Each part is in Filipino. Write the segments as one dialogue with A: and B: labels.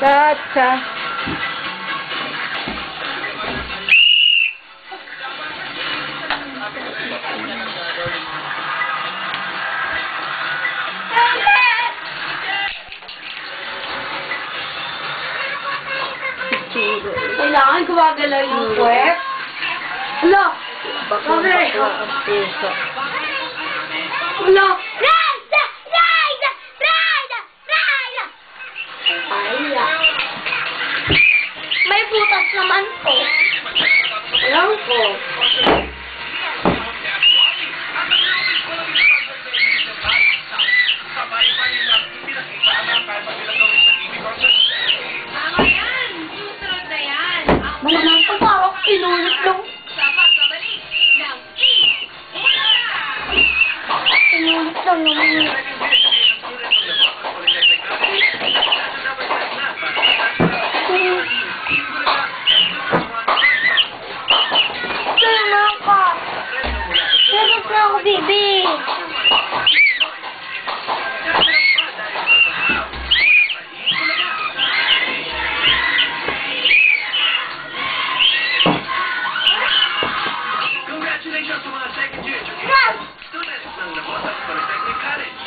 A: Cha-cha.
B: Kailangan gumagalaw yung puwet. Hala!
A: Bakit ang puso?
B: Hala!
C: Raida! Raida! Raida! Raida!
B: Ay,
C: May butas naman po.
B: alam ko.
D: Tama yan! Susunod na yan! Ang
B: Malamang ko parang inulit lang.
D: sa pagbabalik ng
B: Inulit lang naman.
C: Tulungan ako. Tulog na ako, baby.
E: Congratulations sa mga second year
C: Yes!
E: students ng Labotas Polytechnic College.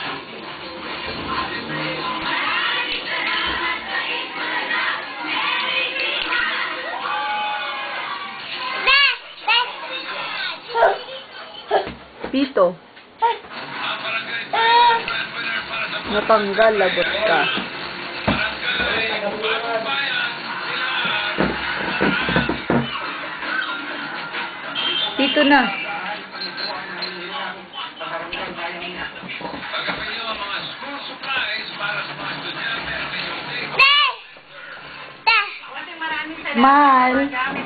A: Pito. Natanggal, lagot ka. Pito na.
C: Te! Te!
D: maraming salamat.
A: Mahal.
D: Magamit